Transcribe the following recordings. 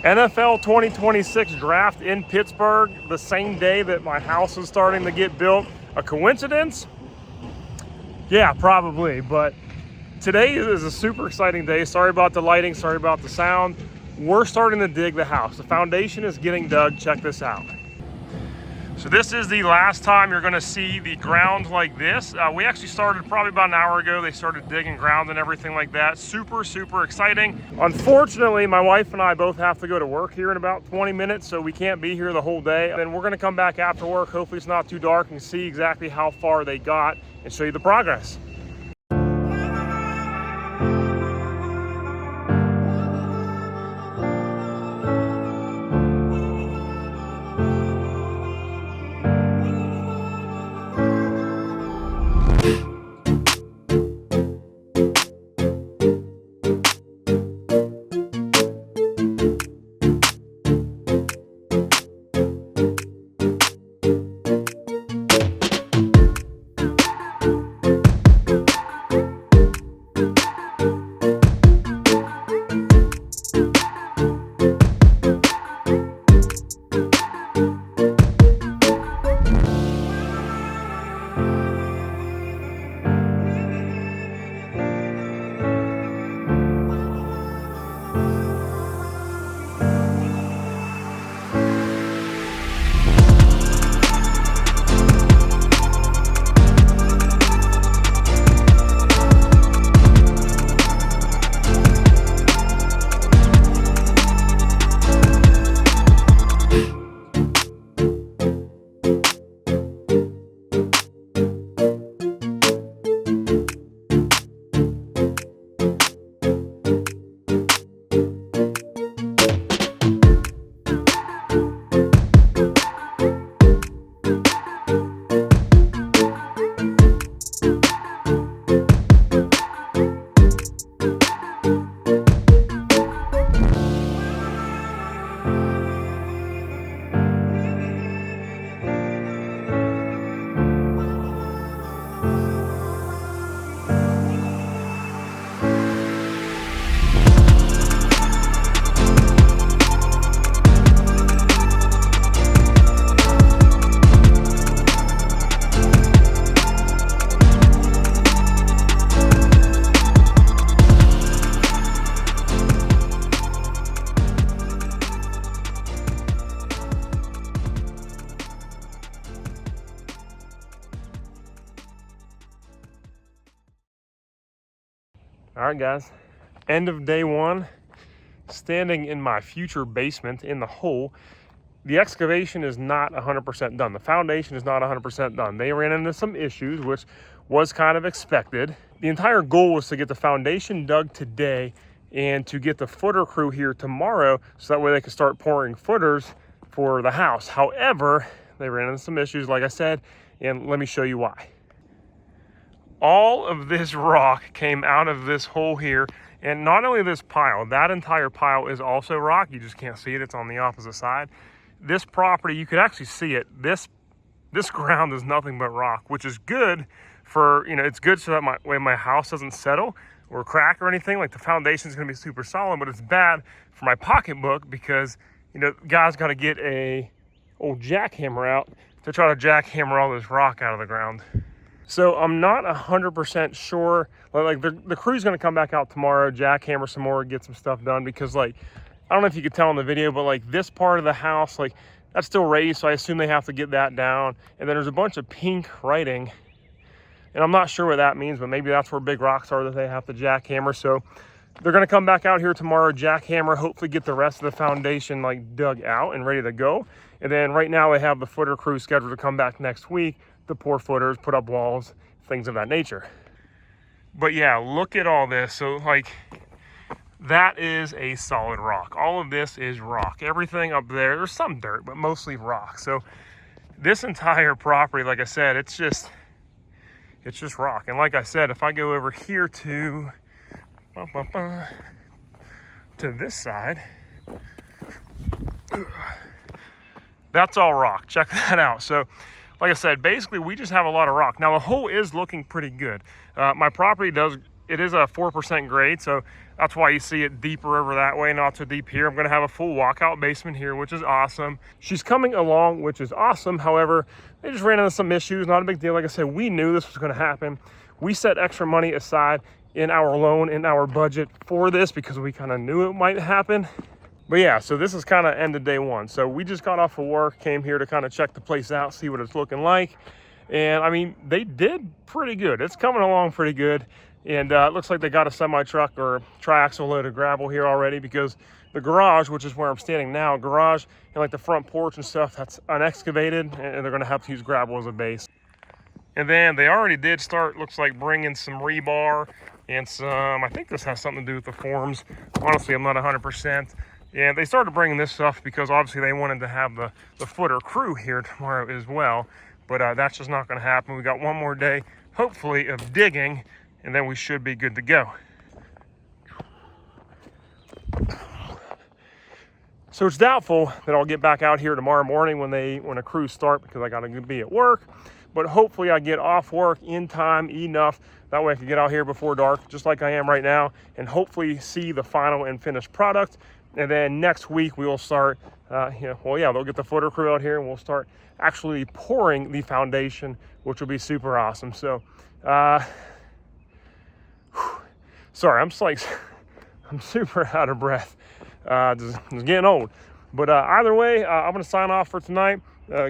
NFL 2026 draft in Pittsburgh the same day that my house is starting to get built. A coincidence? Yeah, probably, but today is a super exciting day. Sorry about the lighting, sorry about the sound. We're starting to dig the house. The foundation is getting dug. Check this out. So this is the last time you're gonna see the ground like this. We actually started probably about an hour ago. They started digging ground and everything like that. Super, super exciting. Unfortunately, my wife and I both have to go to work here in about 20 minutes, so we can't be here the whole day. And then we're gonna come back after work. Hopefully it's not too dark and see exactly how far they got and show you the progress. All right, guys, end of day one, standing in my future basement in the hole. The excavation is not 100% done. The foundation is not 100% done. They ran into some issues, which was kind of expected. The entire goal was to get the foundation dug today and to get the footer crew here tomorrow so that way they could start pouring footers for the house. However, they ran into some issues, like I said, and let me show you why. All of this rock came out of this hole here, and not only this pile, that entire pile is also rock. You just can't see it, it's on the opposite side. This property, you could actually see it. This ground is nothing but rock, which is good for, it's good so that my house doesn't settle or crack or anything. Like, the foundation is gonna be super solid, but it's bad for my pocketbook because, guys gotta get a old jackhammer out to try to jackhammer all this rock out of the ground. So I'm not 100% sure, like the crew's gonna come back out tomorrow, jackhammer some more, get some stuff done, because like, I don't know if you could tell in the video, but like this part of the house, like that's still raised, so I assume they have to get that down. And then there's a bunch of pink writing, and I'm not sure what that means, but maybe that's where big rocks are that they have to jackhammer. So they're gonna come back out here tomorrow, jackhammer, hopefully get the rest of the foundation like dug out and ready to go. And then right now they have the footer crew scheduled to come back next week to pour footers, put up walls, things of that nature. But yeah, look at all this. So like, that is a solid rock. All of this is rock. Everything up there, there's some dirt, but mostly rock. So this entire property, like I said, it's just rock. And like I said, if I go over here to this side, that's all rock. Check that out. So like I said, basically we just have a lot of rock. Now the hole is looking pretty good. My property does it is a 4% grade, so that's why you see it deeper over that way, not so deep here. I'm gonna have a full walkout basement here, which is awesome. She's coming along, which is awesome. However, they just ran into some issues, not a big deal. Like I said, we knew this was gonna happen. We set extra money aside in our loan, in our budget for this because we kind of knew it might happen. But yeah, so this is kind of end of day one. So we just got off of work, came here to kind of check the place out, see what it's looking like. And I mean, they did pretty good. It's coming along pretty good. And it looks like they got a semi-truck or triaxle load of gravel here already, because the garage, which is where I'm standing now, garage and like the front porch and stuff, that's unexcavated, and they're gonna have to use gravel as a base. And then they already did start, looks like, bringing some rebar and some, I think this has something to do with the forms. Honestly, I'm not 100%. And they started bringing this stuff because obviously they wanted to have the footer crew here tomorrow as well. But that's just not gonna happen. We got one more day, hopefully, of digging, and then we should be good to go. So it's doubtful that I'll get back out here tomorrow morning when a crew start, because I gotta be at work. But hopefully I get off work in time enough, that way I can get out here before dark, just like I am right now, and hopefully see the final and finished product. And then next week we will start, they'll get the footer crew out here and we'll start actually pouring the foundation, which will be super awesome. So, sorry, I'm just like, I'm super out of breath, just getting old. But either way, I'm gonna sign off for tonight,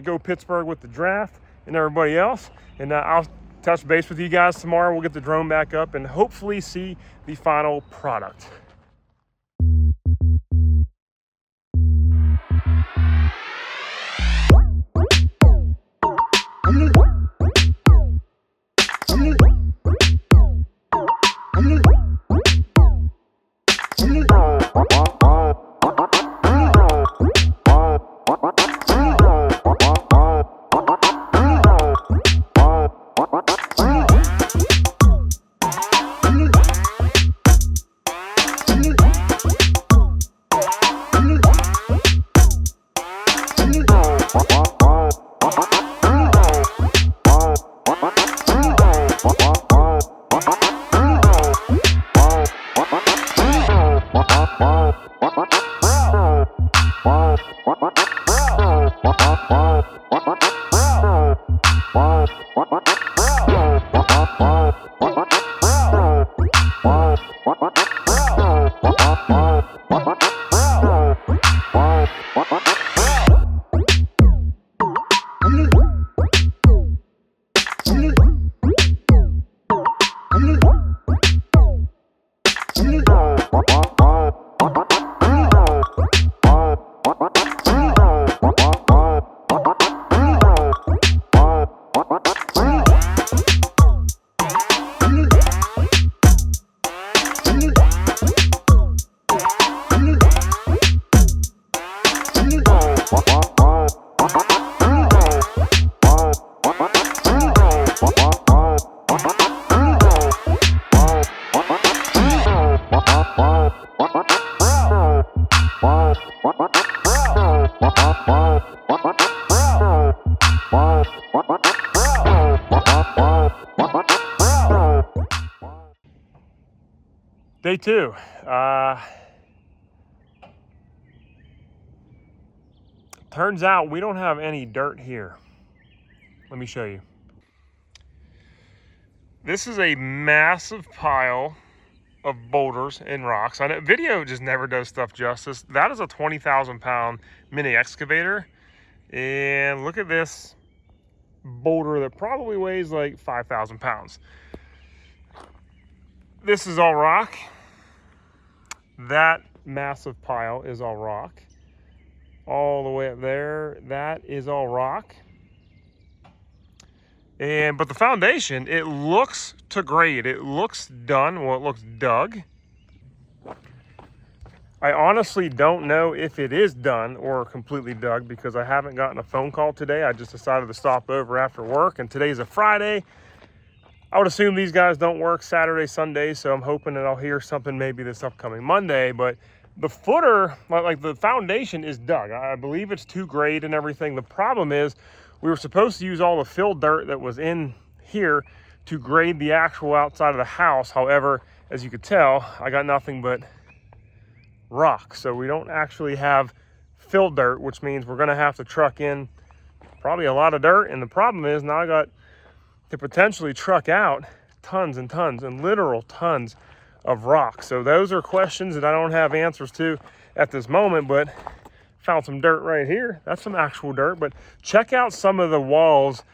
go Pittsburgh with the draft and everybody else. And I'll touch base with you guys tomorrow. We'll get the drone back up and hopefully see the final product. Day two. Turns out we don't have any dirt here. Let me show you. This is a massive pile of boulders and rocks. I know video just never does stuff justice. That is a 20,000 pound mini excavator. And look at this boulder that probably weighs like 5,000 pounds. This is all rock. That massive pile is all rock. All the way up there, that is all rock. But the foundation, it looks to grade. It looks done. Well, it looks dug. I honestly don't know if it is done or completely dug because I haven't gotten a phone call today. I just decided to stop over after work, and today's a Friday. I would assume these guys don't work Saturday, Sunday, so I'm hoping that I'll hear something maybe this upcoming Monday. But the footer, like the foundation is dug. I believe it's to grade and everything. The problem is we were supposed to use all the fill dirt that was in here to grade the actual outside of the house. However, as you could tell, I got nothing but rock. So we don't actually have fill dirt, which means we're gonna have to truck in probably a lot of dirt. And the problem is now I got to potentially truck out tons and tons and literal tons of rock. So those are questions that I don't have answers to at this moment, but found some dirt right here. That's some actual dirt, but check out some of the walls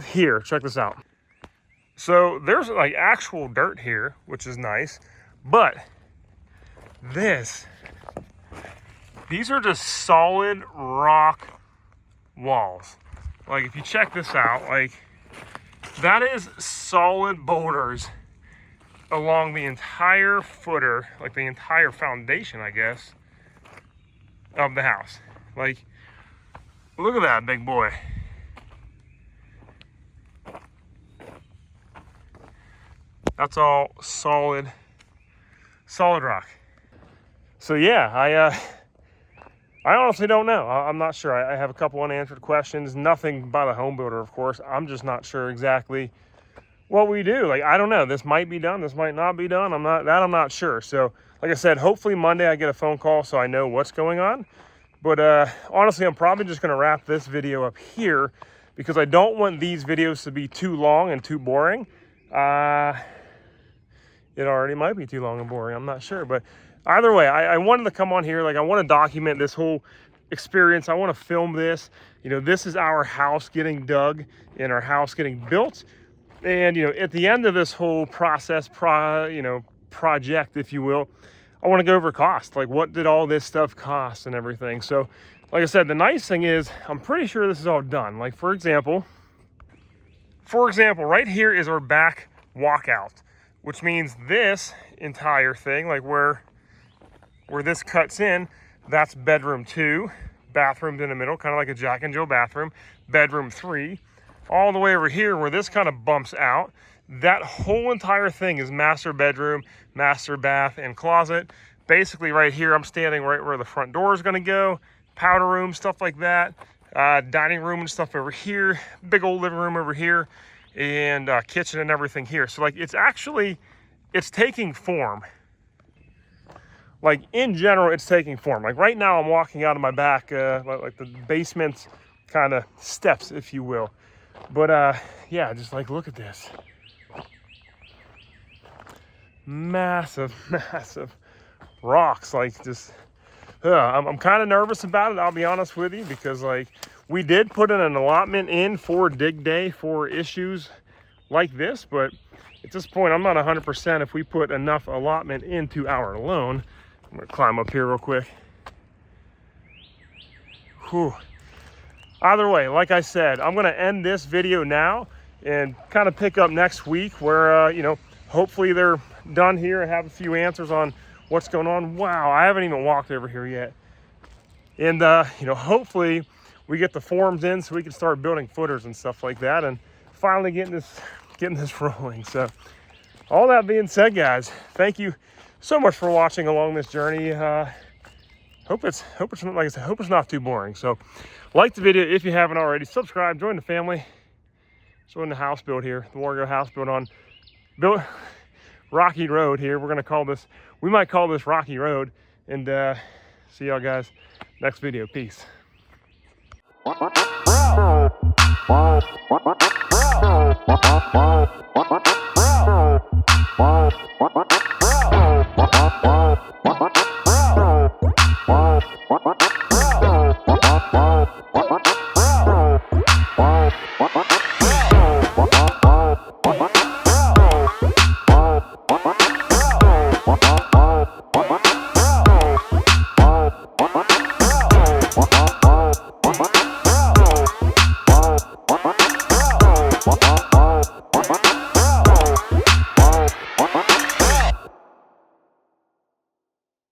here. Check this out. So there's like actual dirt here, which is nice, but these are just solid rock walls. Like if you check this out, like that is solid boulders along the entire footer, like the entire foundation, I guess, of the house. Like, look at that big boy. That's all solid rock. So yeah, I honestly don't know. I'm not sure. I have a couple unanswered questions. Nothing by the home builder, of course. I'm just not sure exactly what we do. Like, I don't know. This might be done. This might not be done. I'm not sure. So, like I said, hopefully Monday I get a phone call so I know what's going on. But honestly, I'm probably just going to wrap this video up here because I don't want these videos to be too long and too boring. It already might be too long and boring. I'm not sure. But either way, I wanted to come on here. Like, I want to document this whole experience. I want to film this. You know, this is our house getting dug and our house getting built. And, you know, at the end of this whole process, project, if you will, I want to go over cost. Like, what did all this stuff cost and everything? So, like I said, the nice thing is I'm pretty sure this is all done. Like, for example, right here is our back walkout, which means this entire thing, like where this cuts in, that's bedroom 2, bathrooms in the middle, kind of like a Jack and Jill bathroom, bedroom 3, all the way over here where this kind of bumps out. That whole entire thing is master bedroom, master bath, and closet. Basically right here, I'm standing right where the front door is gonna go, powder room, stuff like that, dining room and stuff over here, big old living room over here, and kitchen and everything here. So like, it's taking form. Like in general, it's taking form. Like right now I'm walking out of my back, like the basement kind of steps, if you will. But yeah, just like, look at this. Massive rocks. Like, just I'm kind of nervous about it, I'll be honest with you, because like we did put in an allotment in for dig day for issues like this, but at this point I'm not 100% if we put enough allotment into our loan. I'm gonna climb up here real quick. Whew. Either way, like I said, I'm gonna end this video now and kind of pick up next week where you know, hopefully they're done here and have a few answers on what's going on. Wow, I haven't even walked over here yet. And you know, hopefully we get the forms in so we can start building footers and stuff like that and finally getting this rolling. So all that being said, guys, thank you so much for watching along this journey. Hope it's like I said, hope it's not too boring. So like the video if you haven't already, subscribe, join the family, join the house build here, the Wargo house build on Rocky Road here. We're gonna call this, we might call this Rocky Road. And see y'all guys next video. Peace. Bro.